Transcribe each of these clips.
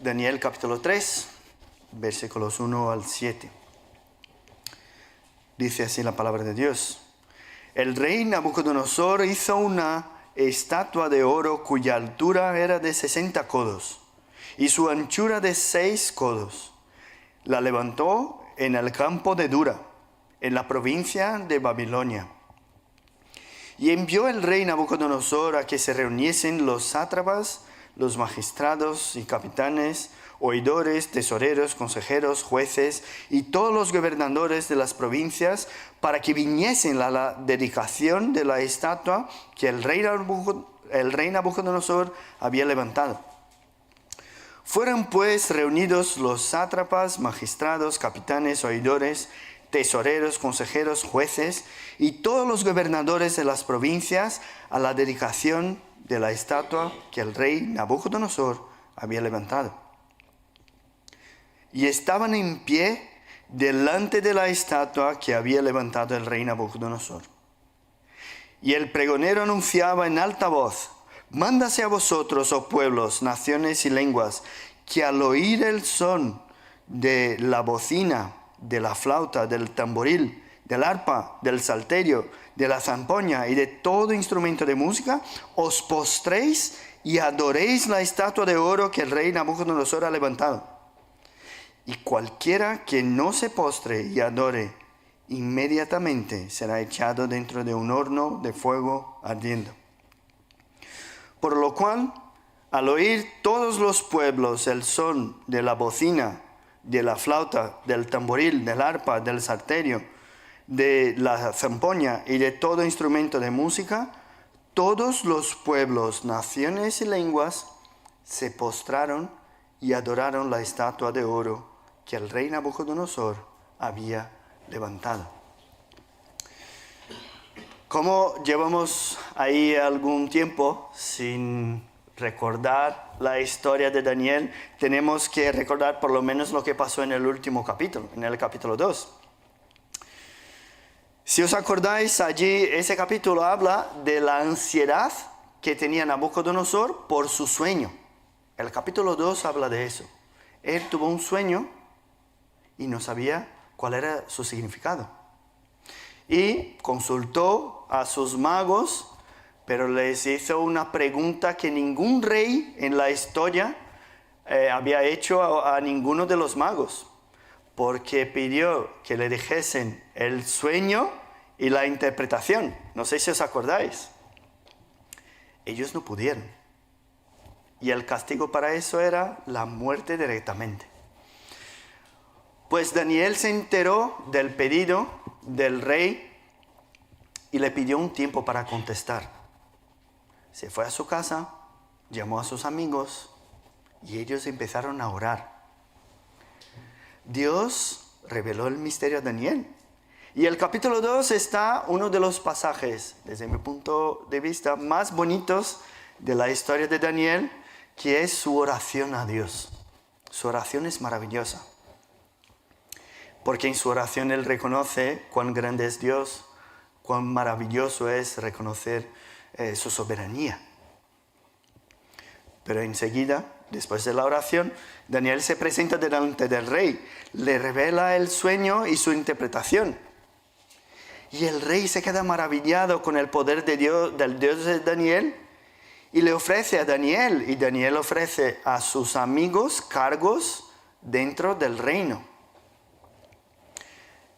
Daniel capítulo 3, versículos 1 al 7. Dice así la palabra de Dios. El rey Nabucodonosor hizo una estatua de oro cuya altura era de 60 codos y su anchura de 6 codos. La levantó en el campo de Dura, en la provincia de Babilonia. Y envió el rey Nabucodonosor a que se reuniesen los sátrapas, los magistrados y capitanes, oidores, tesoreros, consejeros, jueces y todos los gobernadores de las provincias para que viniesen a la dedicación de la estatua que el rey Nabucodonosor había levantado. Fueron pues reunidos los sátrapas, magistrados, capitanes, oidores, tesoreros, consejeros, jueces y todos los gobernadores de las provincias a la dedicación de la estatua que el rey Nabucodonosor había levantado. Y estaban en pie delante de la estatua que había levantado el rey Nabucodonosor. Y el pregonero anunciaba en alta voz: mándase a vosotros, oh pueblos, naciones y lenguas, que al oír el son de la bocina, de la flauta, del tamboril, del arpa, del salterio, de la zampoña y de todo instrumento de música, os postréis y adoréis la estatua de oro que el rey Nabucodonosor ha levantado. Y cualquiera que no se postre y adore, inmediatamente será echado dentro de un horno de fuego ardiendo. Por lo cual, al oír todos los pueblos el son de la bocina, de la flauta, del tamboril, del arpa, del salterio, de la zampoña y de todo instrumento de música, todos los pueblos, naciones y lenguas se postraron y adoraron la estatua de oro que el rey Nabucodonosor había levantado. Como llevamos ahí algún tiempo sin recordar la historia de Daniel, tenemos que recordar por lo menos lo que pasó en el último capítulo, en el capítulo 2. Si os acordáis, allí ese capítulo habla de la ansiedad que tenía Nabucodonosor por su sueño. El capítulo 2 habla de eso. Él tuvo un sueño y no sabía cuál era su significado. Y consultó a sus magos, pero les hizo una pregunta que ningún rey en la historia había hecho a ninguno de los magos, porque pidió que le dijesen el sueño y la interpretación. No sé si os acordáis. Ellos no pudieron. Y el castigo para eso era la muerte directamente. Pues Daniel se enteró del pedido del rey y le pidió un tiempo para contestar. Se fue a su casa, llamó a sus amigos y ellos empezaron a orar. Dios reveló el misterio a Daniel. Y el capítulo 2 está uno de los pasajes, desde mi punto de vista, más bonitos de la historia de Daniel, que es su oración a Dios. Su oración es maravillosa. Porque en su oración él reconoce cuán grande es Dios, cuán maravilloso es reconocer su soberanía. Pero enseguida, después de la oración, Daniel se presenta delante del rey, le revela el sueño y su interpretación. Y el rey se queda maravillado con el poder de Dios, del Dios de Daniel, y le ofrece a Daniel, y Daniel ofrece a sus amigos cargos dentro del reino.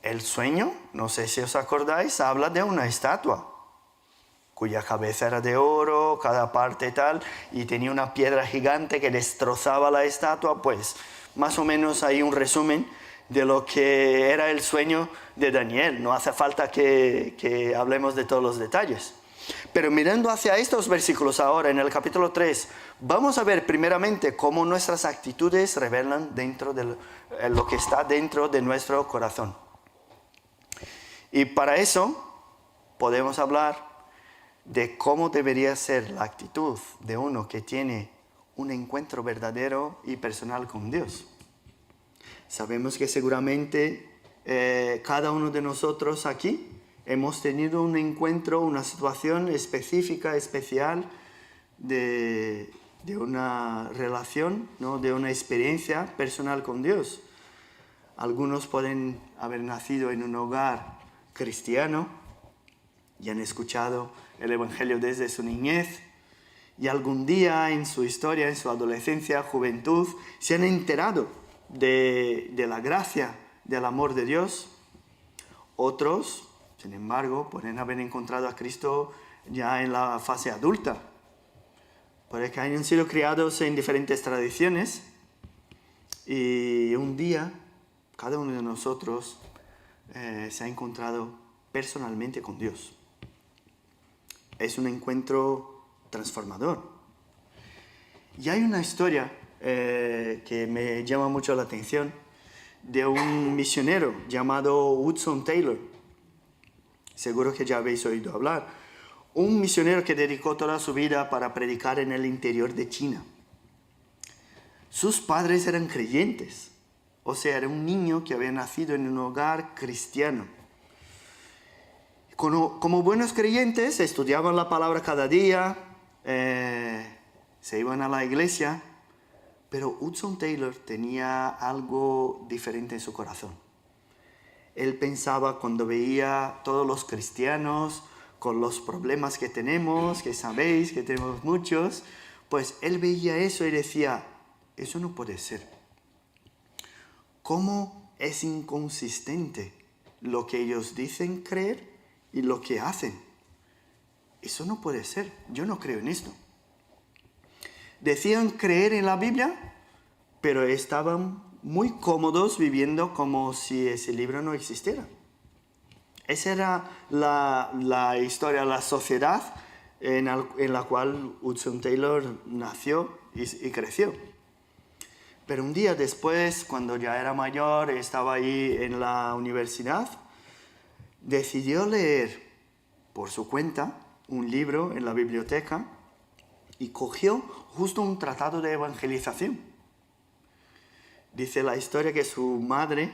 El sueño, no sé si os acordáis, habla de una estatua, cuya cabeza era de oro, cada parte tal, y tenía una piedra gigante que destrozaba la estatua. Pues más o menos hay un resumen de lo que era el sueño de Daniel. No hace falta que hablemos de todos los detalles. Pero mirando hacia estos versículos ahora, en el capítulo 3, vamos a ver primeramente cómo nuestras actitudes revelan dentro de lo que está dentro de nuestro corazón. Y para eso podemos hablar de cómo debería ser la actitud de uno que tiene un encuentro verdadero y personal con Dios. Sabemos que seguramente cada uno de nosotros aquí hemos tenido un encuentro, una situación específica, especial de de una relación, ¿no? De una experiencia personal con Dios. Algunos pueden haber nacido en un hogar cristiano y han escuchado el Evangelio desde su niñez, y algún día en su historia, en su adolescencia, juventud, se han enterado de la gracia, del amor de Dios. Otros, sin embargo, pueden haber encontrado a Cristo ya en la fase adulta, porque hayan sido criados en diferentes tradiciones, y un día cada uno de nosotros se ha encontrado personalmente con Dios. Es un encuentro transformador. Y hay una historia que me llama mucho la atención, de un misionero llamado Hudson Taylor. Seguro que ya habéis oído hablar. Un misionero que dedicó toda su vida para predicar en el interior de China. Sus padres eran creyentes, o sea, era un niño que había nacido en un hogar cristiano. Como buenos creyentes, estudiaban la palabra cada día, se iban a la iglesia, pero Hudson Taylor tenía algo diferente en su corazón. Él pensaba, cuando veía todos los cristianos con los problemas que tenemos, que sabéis que tenemos muchos, pues él veía eso y decía, eso no puede ser. ¿Cómo es inconsistente lo que ellos dicen creer y lo que hacen? Eso no puede ser, yo no creo en esto. Decían creer en la Biblia, pero estaban muy cómodos viviendo como si ese libro no existiera. Esa era la historia, la sociedad en la cual Hudson Taylor nació y creció. Pero un día después, cuando ya era mayor, estaba ahí en la universidad, decidió leer por su cuenta un libro en la biblioteca y cogió justo un tratado de evangelización. Dice la historia que su madre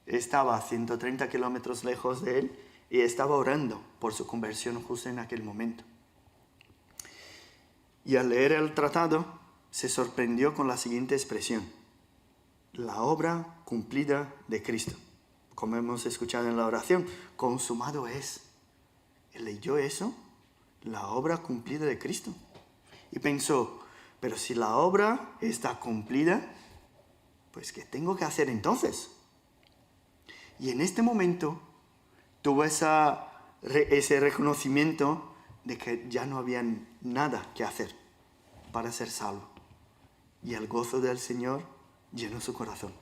estaba a 130 kilómetros lejos de él y estaba orando por su conversión justo en aquel momento. Y al leer el tratado se sorprendió con la siguiente expresión: la obra cumplida de Cristo. Como hemos escuchado en la oración, consumado es. Él leyó eso, la obra cumplida de Cristo. Y pensó, pero si la obra está cumplida, pues ¿qué tengo que hacer entonces? Y en este momento tuvo ese reconocimiento de que ya no había nada que hacer para ser salvo. Y el gozo del Señor llenó su corazón.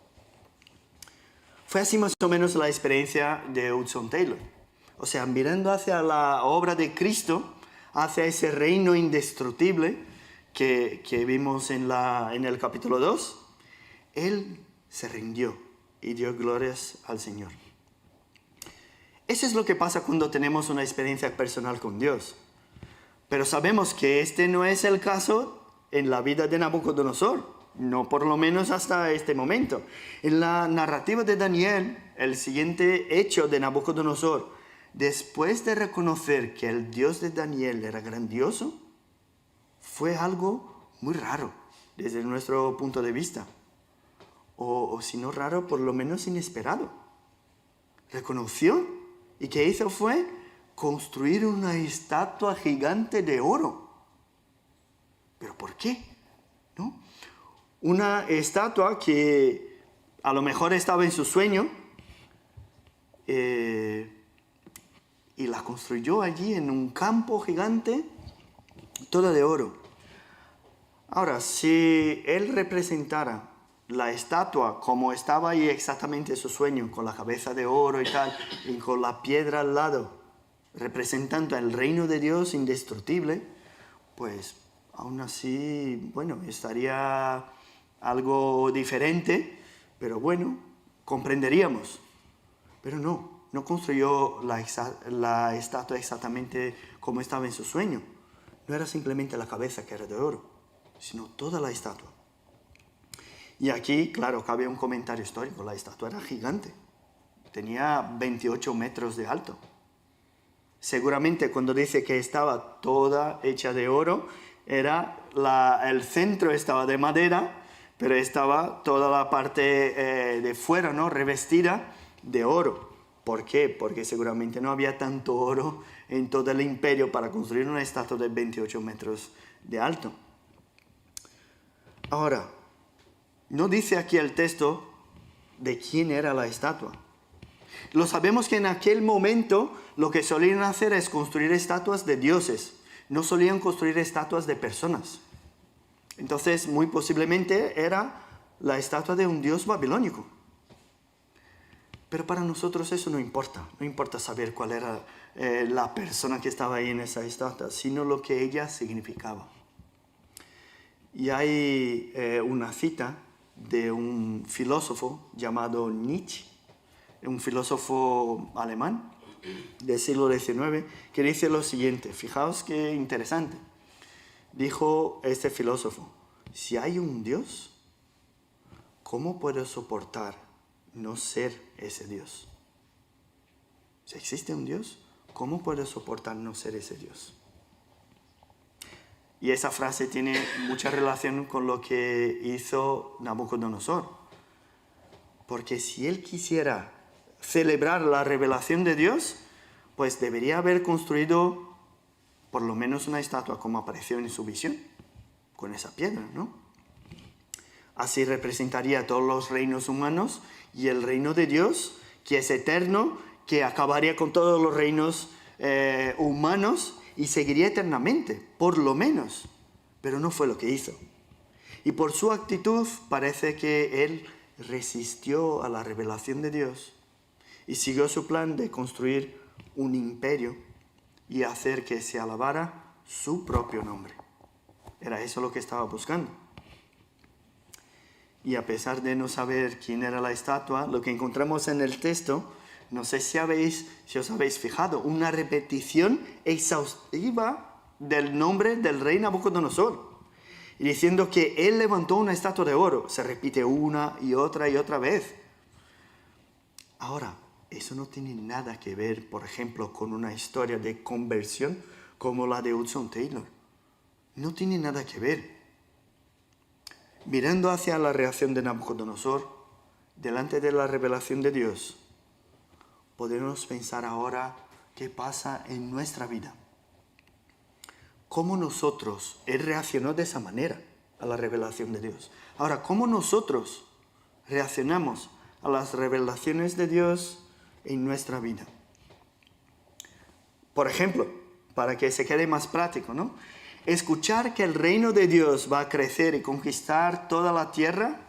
Fue así más o menos la experiencia de Hudson Taylor. O sea, mirando hacia la obra de Cristo, hacia ese reino indestructible que vimos en el capítulo 2, él se rindió y dio glorias al Señor. Eso es lo que pasa cuando tenemos una experiencia personal con Dios. Pero sabemos que este no es el caso en la vida de Nabucodonosor. No, por lo menos hasta este momento. En la narrativa de Daniel, el siguiente hecho de Nabucodonosor, después de reconocer que el Dios de Daniel era grandioso, fue algo muy raro desde nuestro punto de vista. O si no raro, por lo menos inesperado. Reconoció y ¿qué hizo? Fue construir una estatua gigante de oro. ¿Pero por qué? ¿No? Una estatua que a lo mejor estaba en su sueño y la construyó allí en un campo gigante, toda de oro. Ahora, si él representara la estatua como estaba ahí exactamente en su sueño, con la cabeza de oro y tal, y con la piedra al lado, representando el reino de Dios indestructible, pues aún así, bueno, estaría algo diferente, pero bueno, comprenderíamos. Pero no construyó la estatua exactamente como estaba en su sueño. No era simplemente la cabeza que era de oro, sino toda la estatua. Y aquí, claro, cabe un comentario histórico. La estatua era gigante. Tenía 28 metros de alto. Seguramente cuando dice que estaba toda hecha de oro, el centro estaba de madera, pero estaba toda la parte de fuera, ¿no? Revestida de oro. ¿Por qué? Porque seguramente no había tanto oro en todo el imperio para construir una estatua de 28 metros de alto. Ahora, no dice aquí el texto de quién era la estatua. Lo sabemos que en aquel momento lo que solían hacer es construir estatuas de dioses. No solían construir estatuas de personas. Entonces, muy posiblemente era la estatua de un dios babilónico. Pero para nosotros eso no importa. No importa saber cuál era la persona que estaba ahí en esa estatua, sino lo que ella significaba. Y hay una cita de un filósofo llamado Nietzsche, un filósofo alemán del siglo XIX, que dice lo siguiente. Fijaos qué interesante. Dijo este filósofo: si hay un Dios, ¿cómo puedo soportar no ser ese Dios? Si existe un Dios, ¿cómo puedo soportar no ser ese Dios? Y esa frase tiene mucha relación con lo que hizo Nabucodonosor. Porque si él quisiera celebrar la revelación de Dios, pues debería haber construido por lo menos una estatua como apareció en su visión, con esa piedra, ¿no? Así representaría todos los reinos humanos y el reino de Dios, que es eterno, que acabaría con todos los reinos humanos y seguiría eternamente, por lo menos. Pero no fue lo que hizo. Y por su actitud parece que él resistió a la revelación de Dios y siguió su plan de construir un imperio y hacer que se alabara su propio nombre. Era eso lo que estaba buscando. Y a pesar de no saber quién era la estatua, lo que encontramos en el texto, no sé si os habéis fijado, una repetición exhaustiva del nombre del rey Nabucodonosor. Y diciendo que él levantó una estatua de oro. Se repite una y otra vez. Ahora, eso no tiene nada que ver, por ejemplo, con una historia de conversión como la de Hudson Taylor. No tiene nada que ver. Mirando hacia la reacción de Nabucodonosor, delante de la revelación de Dios, podemos pensar ahora qué pasa en nuestra vida. ¿Cómo él reaccionó de esa manera a la revelación de Dios? Ahora, ¿cómo nosotros reaccionamos a las revelaciones de Dios en nuestra vida? Por ejemplo, para que se quede más práctico, ¿no? Escuchar que el reino de Dios va a crecer y conquistar toda la tierra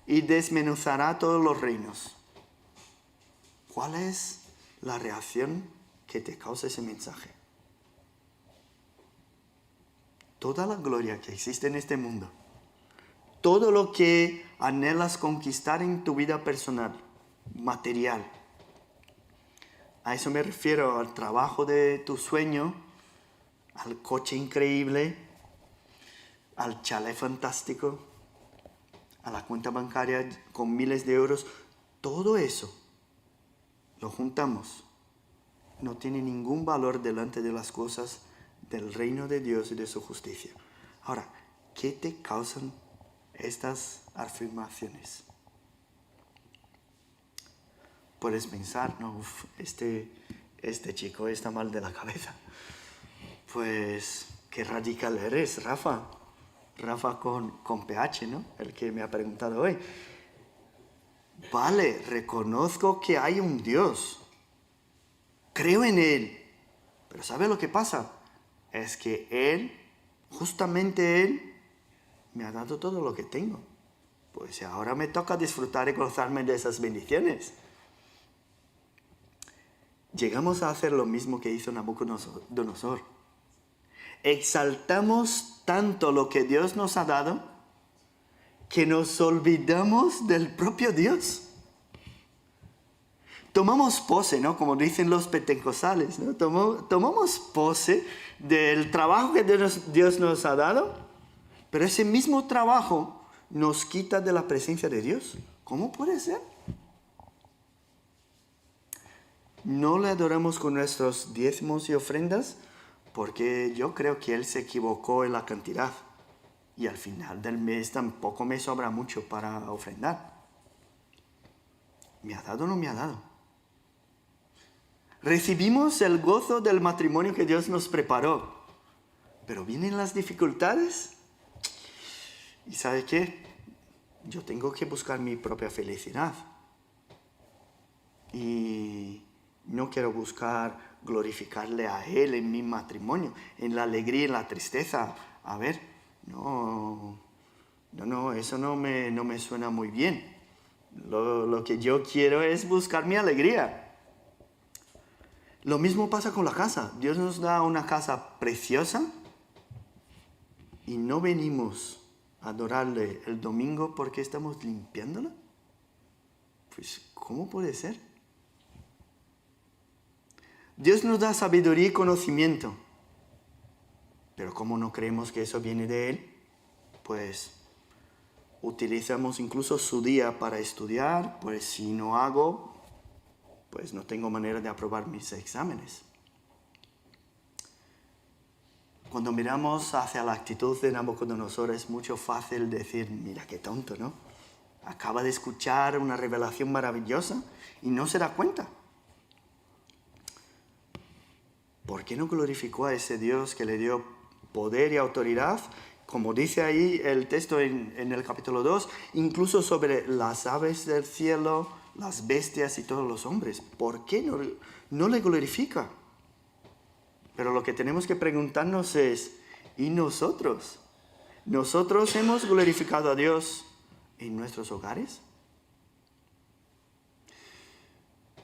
y desmenuzará todos los reinos. ¿Cuál es la reacción que te causa ese mensaje? Toda la gloria que existe en este mundo, todo lo que anhelas conquistar en tu vida personal, material. A eso me refiero, al trabajo de tu sueño, al coche increíble, al chalet fantástico, a la cuenta bancaria con miles de euros. Todo eso lo juntamos. No tiene ningún valor delante de las cosas del reino de Dios y de su justicia. Ahora, ¿qué te causan estas afirmaciones? Puedes pensar, no, este chico está mal de la cabeza. Pues, qué radical eres, Rafa. Rafa con PH, ¿no? El que me ha preguntado hoy. Vale, reconozco que hay un Dios. Creo en Él. Pero ¿sabe lo que pasa? Es que Él, justamente Él, me ha dado todo lo que tengo. Pues ahora me toca disfrutar y gozarme de esas bendiciones. Llegamos a hacer lo mismo que hizo Nabucodonosor. Exaltamos tanto lo que Dios nos ha dado que nos olvidamos del propio Dios. Tomamos pose, ¿no? Como dicen los pentecostales, ¿no? Tomamos pose del trabajo que Dios nos ha dado, pero ese mismo trabajo nos quita de la presencia de Dios. ¿Cómo puede ser? No le adoramos con nuestros diezmos y ofrendas porque yo creo que él se equivocó en la cantidad y al final del mes tampoco me sobra mucho para ofrendar. ¿Me ha dado o no me ha dado? Recibimos el gozo del matrimonio que Dios nos preparó, pero vienen las dificultades. ¿Y sabe qué? Yo tengo que buscar mi propia felicidad. Y no quiero buscar glorificarle a Él en mi matrimonio, en la alegría y en la tristeza. A ver, no, eso no me suena muy bien. Lo que yo quiero es buscar mi alegría. Lo mismo pasa con la casa. Dios nos da una casa preciosa y no venimos a adorarle el domingo porque estamos limpiándola. Pues, ¿cómo puede ser? Dios nos da sabiduría y conocimiento, pero como no creemos que eso viene de Él, pues utilizamos incluso su día para estudiar, pues si no hago, pues no tengo manera de aprobar mis exámenes. Cuando miramos hacia la actitud de Nabucodonosor es mucho fácil decir, mira qué tonto, ¿no? Acaba de escuchar una revelación maravillosa y no se da cuenta. ¿Por qué no glorificó a ese Dios que le dio poder y autoridad? Como dice ahí el texto en el capítulo 2, incluso sobre las aves del cielo, las bestias y todos los hombres. ¿Por qué no le glorifica? Pero lo que tenemos que preguntarnos es, ¿y nosotros? ¿Nosotros hemos glorificado a Dios en nuestros hogares?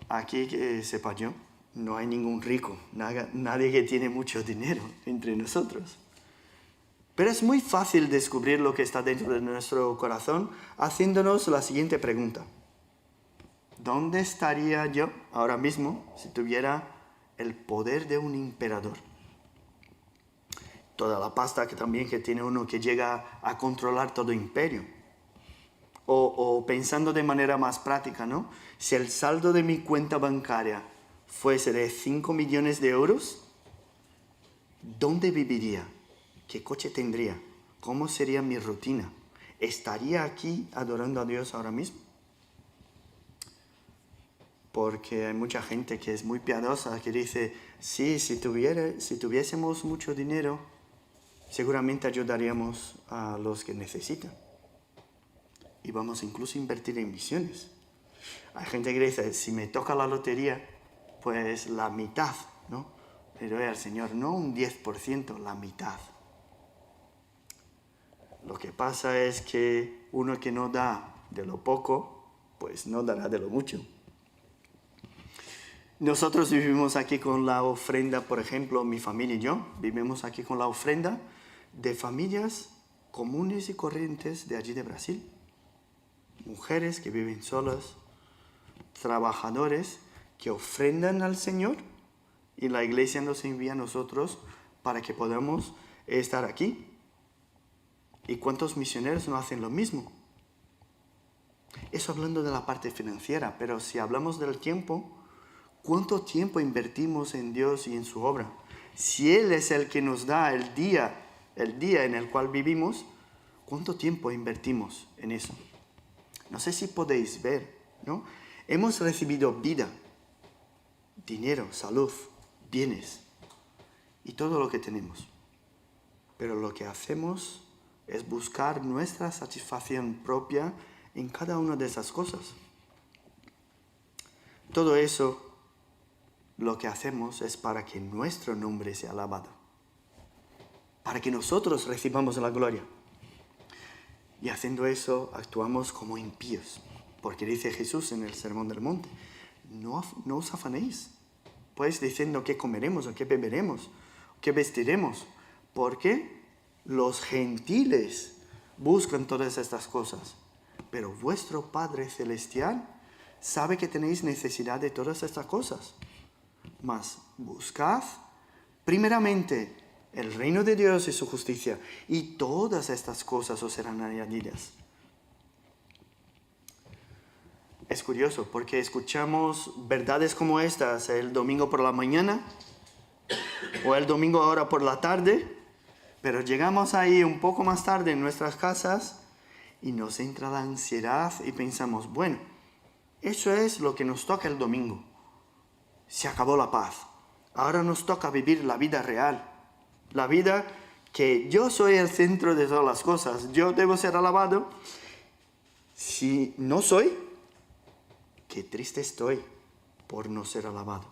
Aquí, que sepa yo, no hay ningún rico, nadie que tiene mucho dinero entre nosotros. Pero es muy fácil descubrir lo que está dentro de nuestro corazón haciéndonos la siguiente pregunta. ¿Dónde estaría yo ahora mismo si tuviera el poder de un emperador? Toda la pasta que tiene uno que llega a controlar todo imperio. O pensando de manera más práctica, ¿no? Si el saldo de mi cuenta bancaria fuese de 5 millones de euros, ¿dónde viviría? ¿Qué coche tendría? ¿Cómo sería mi rutina? ¿Estaría aquí adorando a Dios ahora mismo? Porque hay mucha gente que es muy piadosa, que dice, sí, si tuviésemos mucho dinero, seguramente ayudaríamos a los que necesitan. Y vamos incluso a invertir en misiones. Hay gente que dice, si me toca la lotería, pues la mitad, ¿no? Le doy al Señor, no un 10%, la mitad. Lo que pasa es que uno que no da de lo poco, pues no dará de lo mucho. Nosotros vivimos aquí con la ofrenda, por ejemplo, mi familia y yo, vivimos aquí con la ofrenda de familias comunes y corrientes de allí de Brasil. Mujeres que viven solas, trabajadores que ofrendan al Señor y la iglesia nos envía a nosotros para que podamos estar aquí. ¿Y cuántos misioneros no hacen lo mismo? Eso hablando de la parte financiera, pero si hablamos del tiempo, ¿cuánto tiempo invertimos en Dios y en su obra? Si Él es el que nos da el día en el cual vivimos, ¿cuánto tiempo invertimos en eso? No sé si podéis ver, ¿no? Hemos recibido vida, dinero, salud, bienes y todo lo que tenemos. Pero lo que hacemos es buscar nuestra satisfacción propia en cada una de esas cosas. Todo eso, lo que hacemos es para que nuestro nombre sea alabado, para que nosotros recibamos la gloria. Y haciendo eso, actuamos como impíos, porque dice Jesús en el Sermón del Monte, no os afanéis, pues diciendo qué comeremos, o qué beberemos, o qué vestiremos, porque los gentiles buscan todas estas cosas, pero vuestro Padre Celestial sabe que tenéis necesidad de todas estas cosas. Mas buscad primeramente el reino de Dios y su justicia, y todas estas cosas os serán añadidas. Es curioso porque escuchamos verdades como estas el domingo por la mañana o el domingo ahora por la tarde, pero llegamos ahí un poco más tarde en nuestras casas y nos entra la ansiedad y pensamos, bueno, eso es lo que nos toca el domingo. Se acabó la paz. Ahora nos toca vivir la vida real. La vida que yo soy el centro de todas las cosas. Yo debo ser alabado. Si no soy, qué triste estoy por no ser alabado.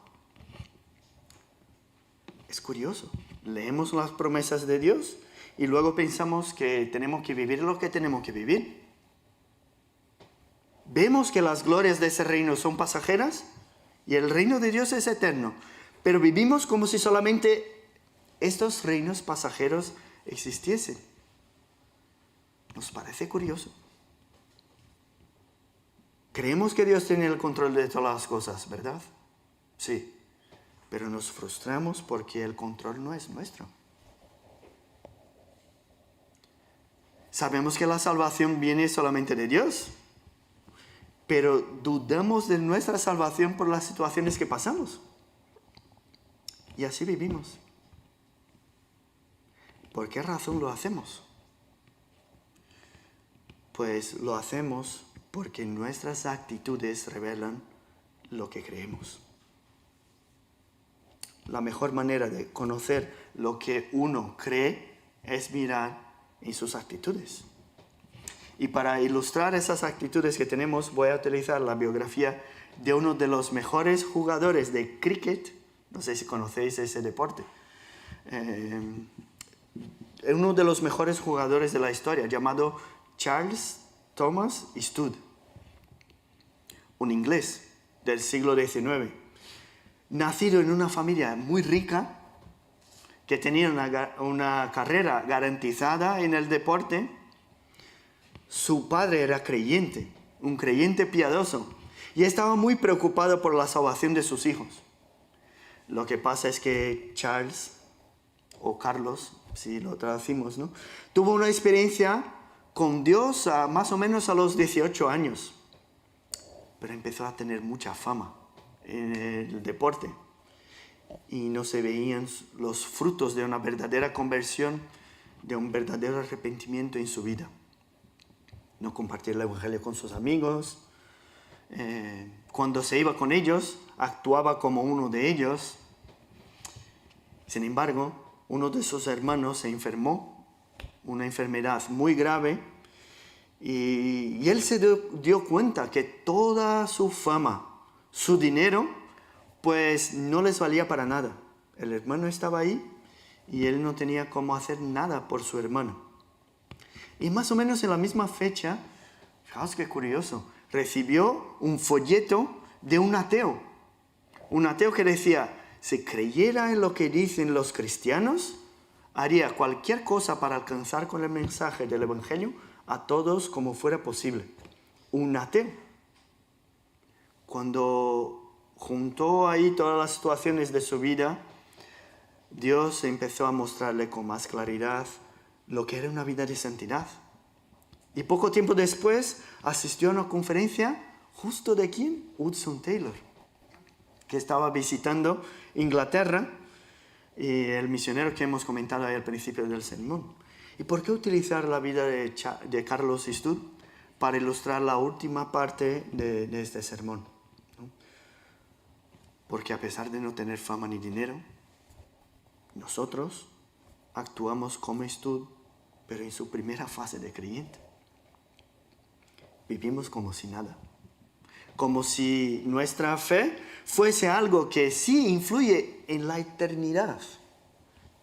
Es curioso. Leemos las promesas de Dios y luego pensamos que tenemos que vivir lo que tenemos que vivir. Vemos que las glorias de ese reino son pasajeras y el reino de Dios es eterno, pero vivimos como si solamente estos reinos pasajeros existiesen. Nos parece curioso. Creemos que Dios tiene el control de todas las cosas, ¿verdad? Sí. Pero nos frustramos porque el control no es nuestro. Sabemos que la salvación viene solamente de Dios, pero dudamos de nuestra salvación por las situaciones que pasamos. Y así vivimos. ¿Por qué razón lo hacemos? Pues lo hacemos porque nuestras actitudes revelan lo que creemos. La mejor manera de conocer lo que uno cree es mirar en sus actitudes. Y para ilustrar esas actitudes que tenemos, voy a utilizar la biografía de uno de los mejores jugadores de cricket. No sé si conocéis ese deporte. Uno de los mejores jugadores de la historia, llamado Charles Thomas Stud, un inglés del siglo XIX. Nacido en una familia muy rica, que tenía una carrera garantizada en el deporte. Su padre era creyente, un creyente piadoso, y estaba muy preocupado por la salvación de sus hijos. Lo que pasa es que Charles, o Carlos, si lo traducimos, ¿no?, tuvo una experiencia con Dios más o menos a los 18 años, pero empezó a tener mucha fama en el deporte y no se veían los frutos de una verdadera conversión, de un verdadero arrepentimiento en su vida. No compartía el evangelio con sus amigos. Cuando se iba con ellos, actuaba como uno de ellos. Sin embargo, uno de sus hermanos se enfermó, una enfermedad muy grave, y él se dio cuenta que toda su fama, su dinero, pues no les valía para nada. El hermano estaba ahí y él no tenía cómo hacer nada por su hermano. Y más o menos en la misma fecha, fijaos qué curioso, recibió un folleto de un ateo que decía, si creyera en lo que dicen los cristianos, haría cualquier cosa para alcanzar con el mensaje del evangelio a todos como fuera posible. Un ateo. Cuando juntó ahí todas las situaciones de su vida, Dios empezó a mostrarle con más claridad lo que era una vida de santidad. Y poco tiempo después asistió a una conferencia justo de ¿quién? Hudson Taylor, que estaba visitando Inglaterra, y el misionero que hemos comentado ahí al principio del sermón. ¿Y por qué utilizar la vida de Carlos Stud para ilustrar la última parte de este sermón? ¿No? Porque a pesar de no tener fama ni dinero, nosotros actuamos como Stud, pero en su primera fase de creyente. Vivimos como si nada. Como si nuestra fe fuese algo que sí influye en la eternidad,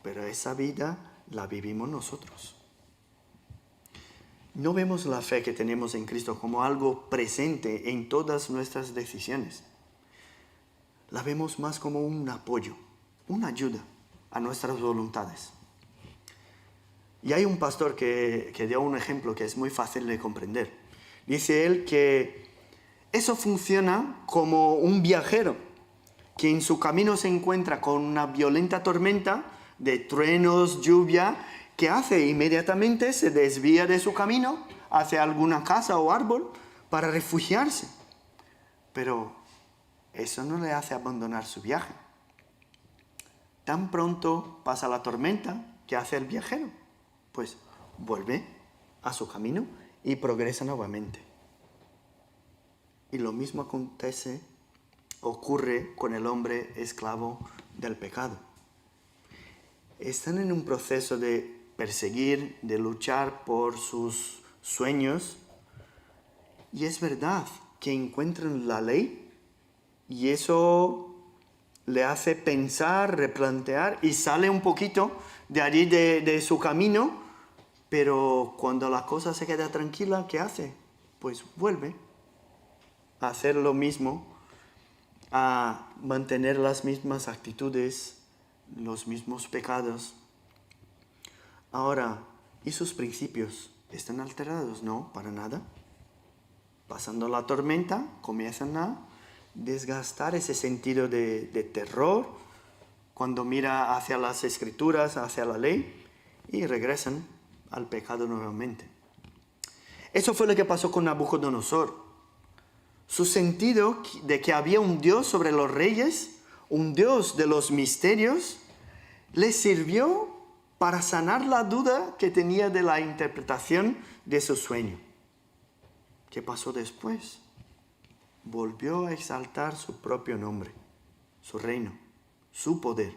pero esa vida la vivimos nosotros. No vemos la fe que tenemos en Cristo como algo presente en todas nuestras decisiones. La vemos más como un apoyo, una ayuda a nuestras voluntades. Y hay un pastor que dio un ejemplo que es muy fácil de comprender. Dice él que eso funciona como un viajero que en su camino se encuentra con una violenta tormenta de truenos, lluvia, que hace inmediatamente se desvía de su camino hacia alguna casa o árbol para refugiarse. Pero eso no le hace abandonar su viaje. Tan pronto pasa la tormenta, ¿qué hace el viajero? Pues vuelve a su camino y progresa nuevamente. Y lo mismo ocurre con el hombre esclavo del pecado. Están en un proceso de perseguir, de luchar por sus sueños. Y es verdad que encuentran la ley y eso le hace pensar, replantear y sale un poquito de allí de su camino, pero cuando la cosa se queda tranquila, ¿qué hace? Pues vuelve a hacer lo mismo, a mantener las mismas actitudes, los mismos pecados. Ahora, ¿y sus principios están alterados? No, para nada. Pasando la tormenta, comienzan a desgastar ese sentido de terror cuando mira hacia las escrituras, hacia la ley, y regresan al pecado nuevamente. Eso fue lo que pasó con Nabucodonosor. Su sentido de que había un Dios sobre los reyes, un Dios de los misterios, le sirvió para sanar la duda que tenía de la interpretación de su sueño. ¿Qué pasó después? Volvió a exaltar su propio nombre, su reino, su poder.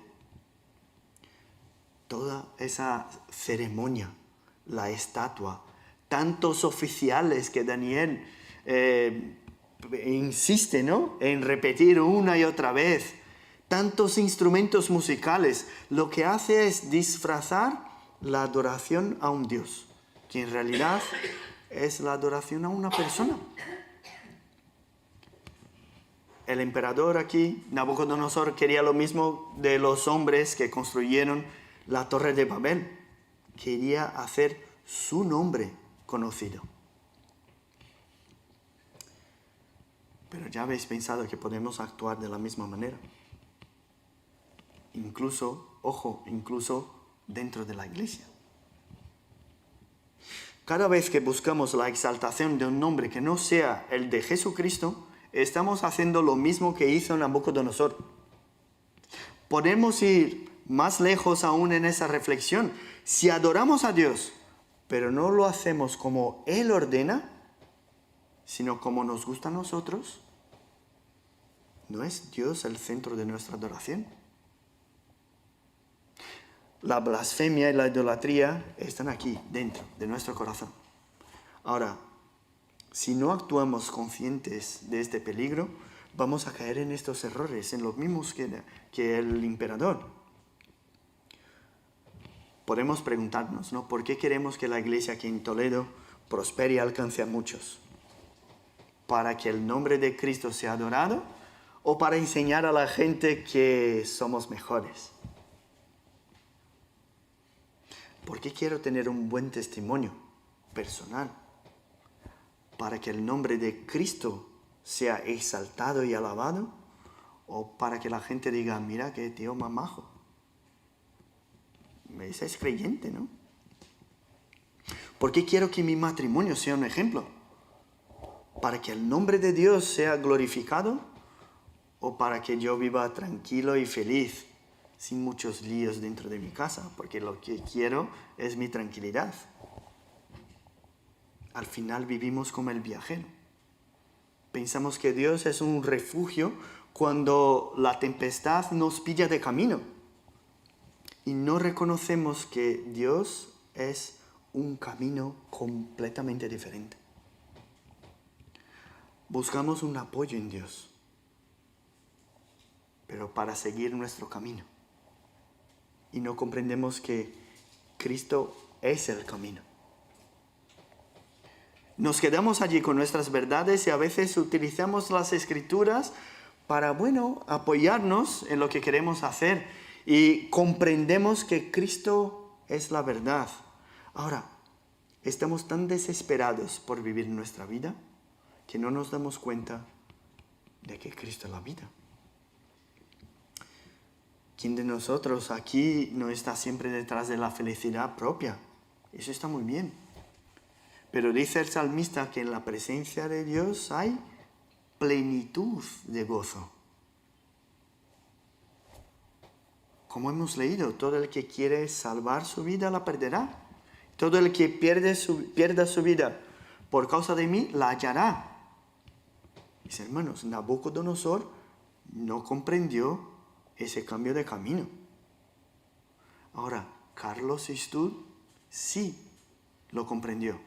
Toda esa ceremonia, la estatua, tantos oficiales que Daniel insiste, ¿no?, en repetir una y otra vez, tantos instrumentos musicales, lo que hace es disfrazar la adoración a un Dios, que en realidad es la adoración a una persona. El emperador aquí, Nabucodonosor, quería lo mismo de los hombres que construyeron la Torre de Babel. Quería hacer su nombre conocido. Pero ya habéis pensado que podemos actuar de la misma manera. Incluso dentro de la iglesia. Cada vez que buscamos la exaltación de un nombre que no sea el de Jesucristo, estamos haciendo lo mismo que hizo Nabucodonosor. Podemos ir más lejos aún en esa reflexión. Si adoramos a Dios, pero no lo hacemos como Él ordena, sino como nos gusta a nosotros, ¿no es Dios el centro de nuestra adoración? La blasfemia y la idolatría están aquí, dentro de nuestro corazón. Ahora, si no actuamos conscientes de este peligro, vamos a caer en estos errores, en los mismos que el emperador. Podemos preguntarnos, ¿no?, ¿por qué queremos que la iglesia aquí en Toledo prospere y alcance a muchos? ¿Para que el nombre de Cristo sea adorado o para enseñar a la gente que somos mejores? ¿Por qué quiero tener un buen testimonio personal? ¿Para que el nombre de Cristo sea exaltado y alabado? ¿O para que la gente diga, mira qué tío más majo? Ese es creyente, ¿no? ¿Por qué quiero que mi matrimonio sea un ejemplo? ¿Para que el nombre de Dios sea glorificado? ¿O para que yo viva tranquilo y feliz, sin muchos líos dentro de mi casa? Porque lo que quiero es mi tranquilidad. Al final vivimos como el viajero. Pensamos que Dios es un refugio cuando la tempestad nos pilla de camino. Y no reconocemos que Dios es un camino completamente diferente. Buscamos un apoyo en Dios, pero para seguir nuestro camino. Y no comprendemos que Cristo es el camino. Nos quedamos allí con nuestras verdades y a veces utilizamos las escrituras para, apoyarnos en lo que queremos hacer. Y comprendemos que Cristo es la verdad. Ahora, estamos tan desesperados por vivir nuestra vida que no nos damos cuenta de que Cristo es la vida. ¿Quién de nosotros aquí no está siempre detrás de la felicidad propia? Eso está muy bien. Pero dice el salmista que en la presencia de Dios hay plenitud de gozo. Como hemos leído, todo el que quiere salvar su vida la perderá. Todo el que pierda su vida por causa de mí la hallará. Mis hermanos, Nabucodonosor no comprendió ese cambio de camino. Ahora, Carlos Istud sí lo comprendió.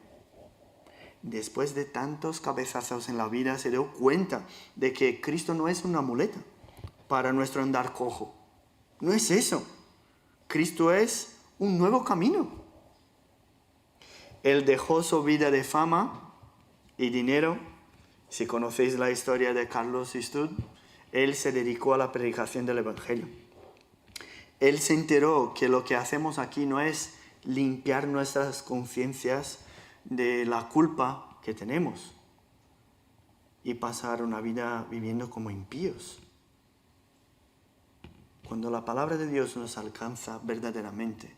Después de tantos cabezazos en la vida, se dio cuenta de que Cristo no es una muleta para nuestro andar cojo. No es eso. Cristo es un nuevo camino. Él dejó su vida de fama y dinero. Si conocéis la historia de Carlos Istud, él se dedicó a la predicación del Evangelio. Él se enteró que lo que hacemos aquí no es limpiar nuestras conciencias de la culpa que tenemos y pasar una vida viviendo como impíos. Cuando la palabra de Dios nos alcanza verdaderamente,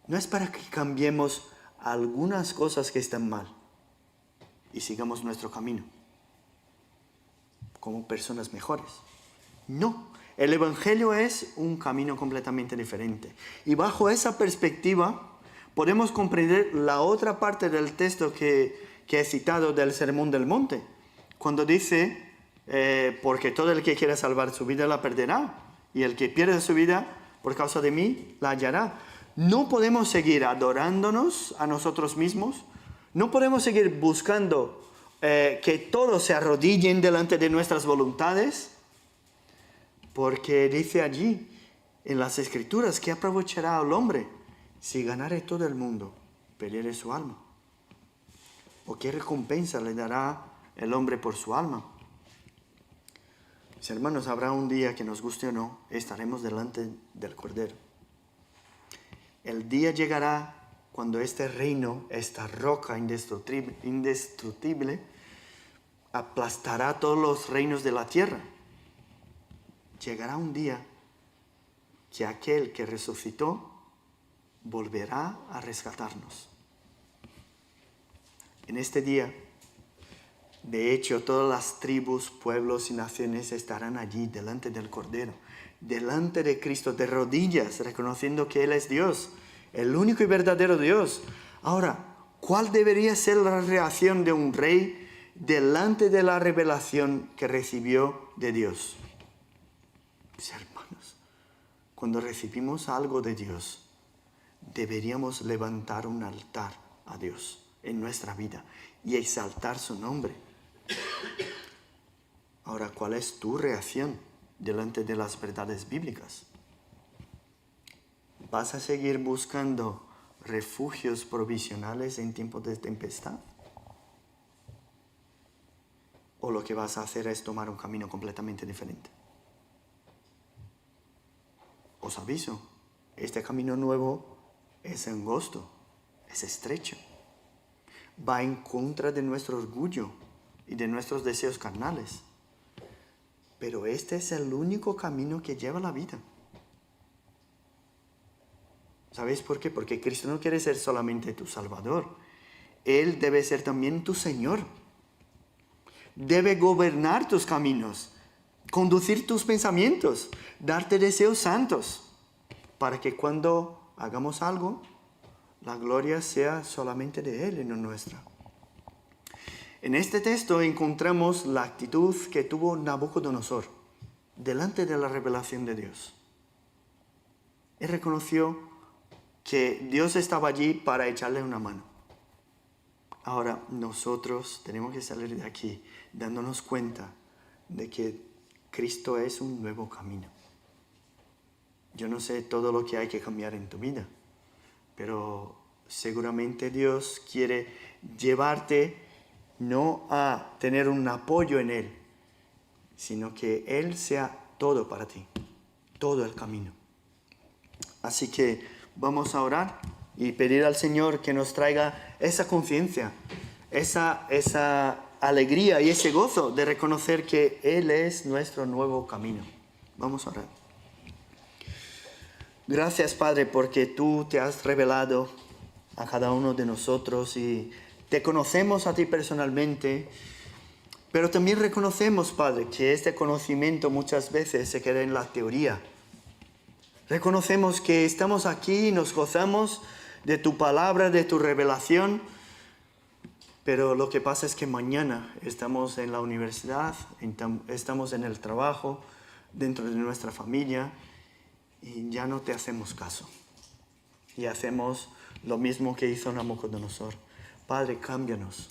no es para que cambiemos algunas cosas que están mal y sigamos nuestro camino como personas mejores. No, el Evangelio es un camino completamente diferente. Y bajo esa perspectiva podemos comprender la otra parte del texto que he citado del Sermón del Monte, cuando dice, porque todo el que quiera salvar su vida la perderá, y el que pierde su vida por causa de mí la hallará. No podemos seguir adorándonos a nosotros mismos, no podemos seguir buscando que todos se arrodillen delante de nuestras voluntades, porque dice allí en las Escrituras, ¿qué aprovechará al hombre si ganare todo el mundo, perdiere su alma? ¿O qué recompensa le dará el hombre por su alma? Mis hermanos, habrá un día que nos guste o no, estaremos delante del Cordero. El día llegará cuando este reino, esta roca indestructible, aplastará todos los reinos de la tierra. Llegará un día que aquel que resucitó volverá a rescatarnos. En este día, de hecho, todas las tribus, pueblos y naciones estarán allí delante del Cordero, delante de Cristo, de rodillas, reconociendo que Él es Dios, el único y verdadero Dios. Ahora, ¿cuál debería ser la reacción de un rey delante de la revelación que recibió de Dios? Mis hermanos, cuando recibimos algo de Dios, deberíamos levantar un altar a Dios en nuestra vida y exaltar su nombre. Ahora, ¿cuál es tu reacción delante de las verdades bíblicas? ¿Vas a seguir buscando refugios provisionales en tiempos de tempestad? ¿O lo que vas a hacer es tomar un camino completamente diferente? Os aviso, este camino nuevo es angosto, es estrecho. Va en contra de nuestro orgullo y de nuestros deseos carnales. Pero este es el único camino que lleva a la vida. ¿Sabéis por qué? Porque Cristo no quiere ser solamente tu Salvador. Él debe ser también tu Señor. Debe gobernar tus caminos, conducir tus pensamientos, darte deseos santos, para que cuando hagamos algo, la gloria sea solamente de Él y no nuestra. En este texto encontramos la actitud que tuvo Nabucodonosor delante de la revelación de Dios. Él reconoció que Dios estaba allí para echarle una mano. Ahora nosotros tenemos que salir de aquí dándonos cuenta de que Cristo es un nuevo camino. Yo no sé todo lo que hay que cambiar en tu vida, pero seguramente Dios quiere llevarte no a tener un apoyo en Él, sino que Él sea todo para ti, todo el camino. Así que vamos a orar y pedir al Señor que nos traiga esa conciencia, esa alegría y ese gozo de reconocer que Él es nuestro nuevo camino. Vamos a orar. Gracias, Padre, porque tú te has revelado a cada uno de nosotros y te conocemos a ti personalmente, pero también reconocemos, Padre, que este conocimiento muchas veces se queda en la teoría. Reconocemos que estamos aquí y nos gozamos de tu palabra, de tu revelación, pero lo que pasa es que mañana estamos en la universidad, estamos en el trabajo, dentro de nuestra familia, y ya no te hacemos caso. Y hacemos lo mismo que hizo Nabucodonosor. Padre, cámbianos.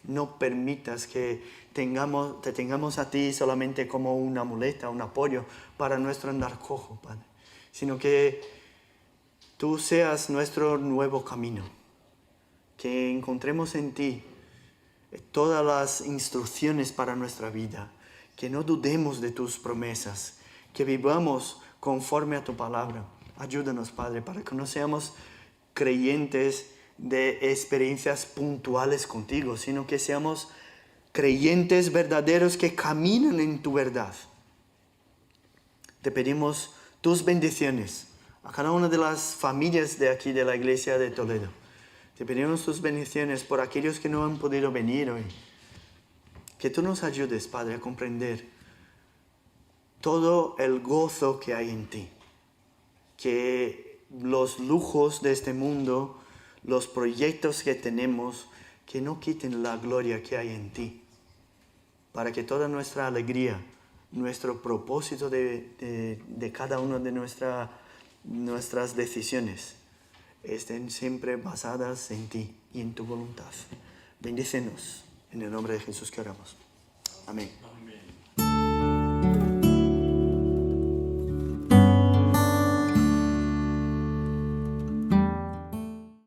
No permitas que te tengamos a ti solamente como una muleta, un apoyo para nuestro andar cojo, Padre. Sino que tú seas nuestro nuevo camino. Que encontremos en ti todas las instrucciones para nuestra vida. Que no dudemos de tus promesas. Que vivamos conforme a tu palabra. Ayúdanos, Padre, para que no seamos creyentes de experiencias puntuales contigo, sino que seamos creyentes verdaderos que caminan en tu verdad. Te pedimos tus bendiciones a cada una de las familias de aquí de la iglesia de Toledo. Te pedimos tus bendiciones por aquellos que no han podido venir hoy. Que tú nos ayudes, Padre, a comprender todo el gozo que hay en ti. Que los lujos de este mundo, los proyectos que tenemos, que no quiten la gloria que hay en ti. Para que toda nuestra alegría, nuestro propósito de cada una de nuestras decisiones estén siempre basadas en ti y en tu voluntad. Bendícenos en el nombre de Jesús que oramos. Amén.